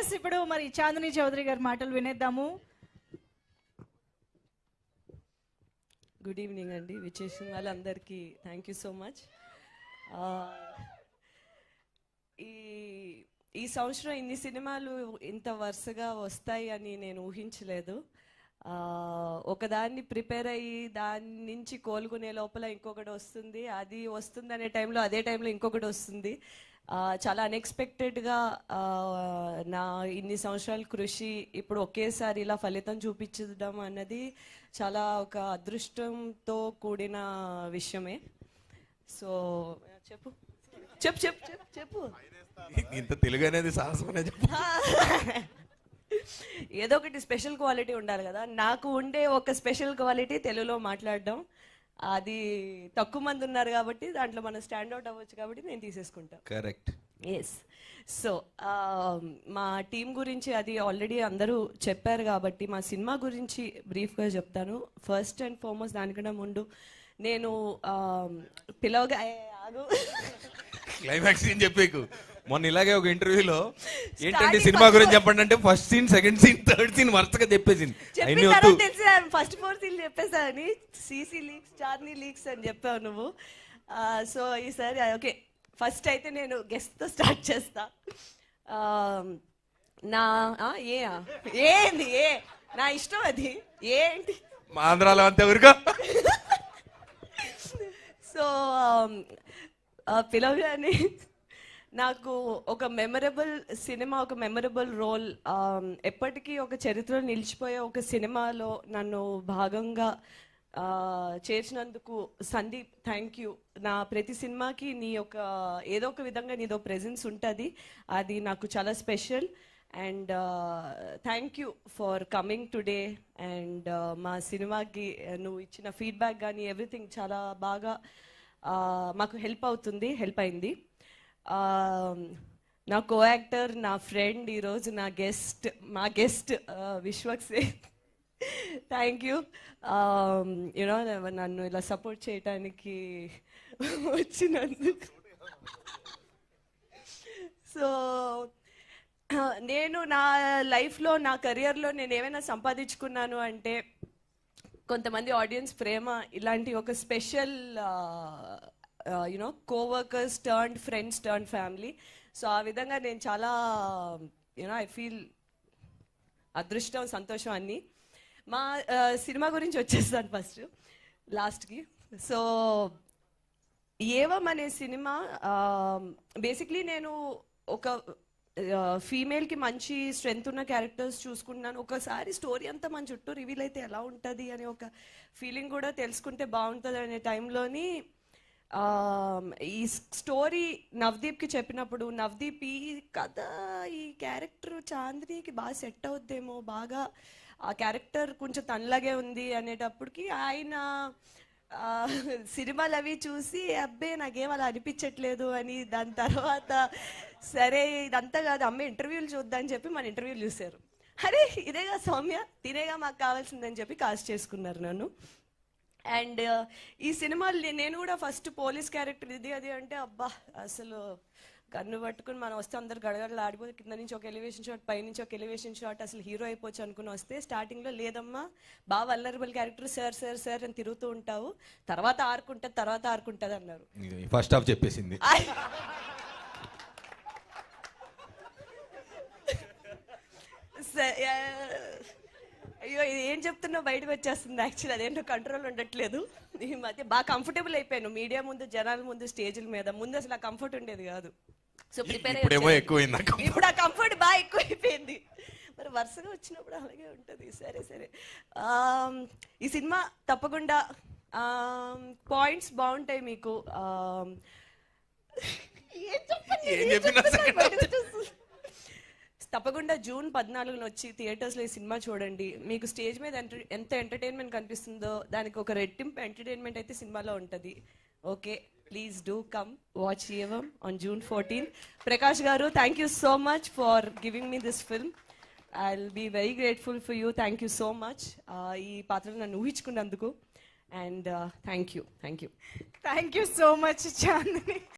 Yes ఇప్పుడు మరి చాందిని చౌదరి గారి మాటలు వినేద్దాము. గుడ్ ఈవినింగ్ అండి, విచ్చేసిన వాళ్ళందరికీ థ్యాంక్ యూ సో మచ్. ఈ ఈ సంవత్సరం ఇన్ని సినిమాలు ఇంత వరుసగా వస్తాయి అని నేను ఊహించలేదు. ఒకదాన్ని ప్రిపేర్ అయ్యి దాని నుంచి కోలుకునే లోపల ఇంకొకటి వస్తుంది, అది వస్తుంది అనే టైంలో అదే టైంలో ఇంకొకటి వస్తుంది. చాలా అన్ఎక్స్పెక్టెడ్గా నా ఇన్ని సంవత్సరాల కృషి ఇప్పుడు ఒకేసారి ఇలా ఫలితం చూపించడం అన్నది చాలా ఒక అదృష్టంతో కూడిన విషయమే. సో చెప్పు చెప్పు చెప్పు చెప్పు చెప్పు ఇంత తెలుగు అనేది సాహసమనే చెప్పు. ఏదో ఒకటి స్పెషల్ క్వాలిటీ ఉండాలి కదా. నాకు ఉండే ఒక స్పెషల్ క్వాలిటీ తెలుగులో మాట్లాడడం. అది తక్కువ మంది ఉన్నారు కాబట్టి దాంట్లో మనం స్టాండ్అవుట్ అవ్వచ్చు కాబట్టి నేను తీసేసుకుంటాను. కరెక్ట్. ఎస్. సో మా టీం గురించి అది ఆల్రెడీ అందరూ చెప్పారు కాబట్టి మా సినిమా గురించి బ్రీఫ్గా చెప్తాను. ఫస్ట్ అండ్ ఫార్మోస్ట్ దానికన్నా ముందు నేను పిలవగా ఆగు క్లైమాక్స్ ఏం చెప్పేకు. మొన్న ఇలాగే ఒక ఇంటర్వ్యూలో ఏంటంటే సినిమా గురించి చెప్పండి అంటే first scene, second scene, third scene వరుసగా చెప్పేసింది. ఫస్ట్ 4 సీన్లు చెప్పేసాని సీసీ లీక్స్, చార్నీ లీక్స్ అని చెప్పావు నువ్వు. సో ఈసారి ఓకే, ఫస్ట్ అయితే నేను గెస్ట్తో స్టార్ట్ చేస్తా. నా ఏంది ఏ నా ఇష్టం అది ఏంటి మా ఆంధ్రాలో అంతే ఊరుగా. సో పిలవగానే నాకు ఒక మెమరబుల్ సినిమా, ఒక మెమరబుల్ రోల్, ఎప్పటికీ ఒక చరిత్రలో నిలిచిపోయే ఒక సినిమాలో నన్ను భాగంగా చేర్చినందుకు సందీప్ థ్యాంక్ యూ. నా ప్రతి సినిమాకి నీ యొక్క ఏదో ఒక విధంగా నీదో ప్రెజెన్స్ ఉంటుంది, అది నాకు చాలా special. And thank you for coming today. And మా సినిమాకి నువ్వు ఇచ్చిన ఫీడ్బ్యాక్ కానీ ఎవ్రీథింగ్ చాలా బాగా మాకు హెల్ప్ అయింది. నా కో యాక్టర్, నా ఫ్రెండ్, ఈరోజు మా guest Vishwak Sen thank you. You know నన్ను ఇలా సపోర్ట్ చేయటానికి వచ్చినందుకు. సో నేను నా లైఫ్లో, నా కెరియర్లో నేను ఏమైనా సంపాదించుకున్నాను అంటే కొంతమంది ఆడియన్స్ ప్రేమ, ఇలాంటి ఒక special you know coworkers turned friends turned family. So ఆ విధంగా నేను చాలా యూనో ఐ ఫీల్ అదృష్టం, సంతోషం అన్నీ. మా సినిమా గురించి వచ్చేస్తాను ఫస్ట్ లాస్ట్కి. సో ఏవం అనే సినిమా బేసిక్లీ నేను ఒక ఫీమేల్కి మంచి స్ట్రెంగ్త్ ఉన్న క్యారెక్టర్స్ చూసుకుంటున్నాను. ఒకసారి స్టోరీ అంతా మన చుట్టూ రివీల్ అయితే ఎలా ఉంటుంది అనే ఒక ఫీలింగ్ కూడా తెలుసుకుంటే బాగుంటుంది అనే టైంలోని ఈ స్టోరీ నవదీప్కి చెప్పినప్పుడు, నవదీప్ ఈ కథ, ఈ క్యారెక్టర్ చాందినికి బాగా సెట్ అవుద్దేమో, బాగా ఆ క్యారెక్టర్ కొంచెం తనలాగే ఉంది అనేటప్పటికి ఆయన సినిమాలు అవి చూసి అబ్బే నాకేం అలా అనిపించట్లేదు అని, దాని తర్వాత సరే ఇదంతా కాదు అమ్మ ఇంటర్వ్యూలు చూద్దాం అని చెప్పి మన ఇంటర్వ్యూలు చూశారు. అరే ఇదేగా సౌమ్య, తినేగా మాకు కావాల్సిందని చెప్పి కాస్ట్ చేసుకున్నారు నన్ను. అండ్ ఈ సినిమాలు నేను కూడా ఫస్ట్ పోలీస్ క్యారెక్టర్ ఇది అది అంటే అబ్బా అసలు కన్ను పట్టుకుని మనం వస్తే అందరు గడగడలు ఆడిపోతే కింద నుంచి ఒక ఎలివేషన్ షాట్, పై నుంచి ఒక ఎలివేషన్ షాట్, అసలు హీరో అయిపోవచ్చు అనుకుని వస్తే స్టార్టింగ్లో లేదమ్మా బాగా vulnerable character, sir sir sir అని తిరుగుతూ ఉంటావు, తర్వాత ఆరుకుంటుంది అన్నారు. ఫస్ట్ హాఫ్ చెప్పేసింది. అయ్యో ఇది ఏం చెప్తున్నా బయటకు వచ్చేస్తుంది. యాక్చువల్లీ అదేంటో కంట్రోల్ ఉండట్లేదు. ఈ మధ్య బాగా కంఫర్టబుల్ అయిపోయాను మీడియా ముందు, జనాల ముందు, స్టేజ్ల మీద. ముందు అసలు ఆ కంఫర్ట్ ఉండేది కాదు. సో ప్రిపేర్ ఇప్పుడు ఆ కంఫర్ట్ బాగా ఎక్కువైపోయింది. మరి వరుసగా వచ్చినప్పుడు అలాగే ఉంటుంది. సరే సరే ఈ సినిమా తప్పకుండా పాయింట్స్ బాగుంటాయి మీకు. తప్పకుండా జూన్ 14 వచ్చి థియేటర్స్లో ఈ సినిమా చూడండి. మీకు స్టేజ్ మీద ఎంత ఎంటర్టైన్మెంట్ కనిపిస్తుందో దానికి ఒక రెట్టింపు ఎంటర్టైన్మెంట్ అయితే సినిమాలో ఉంటుంది. Okay, please do come watch Evam on June 14. Prakash garu thank you so much for giving me this film. I will be very grateful for you. Thank you so much ఈ పాత్రను నన్ను ఊహించుకున్నందుకు. And thank you so much Chandini.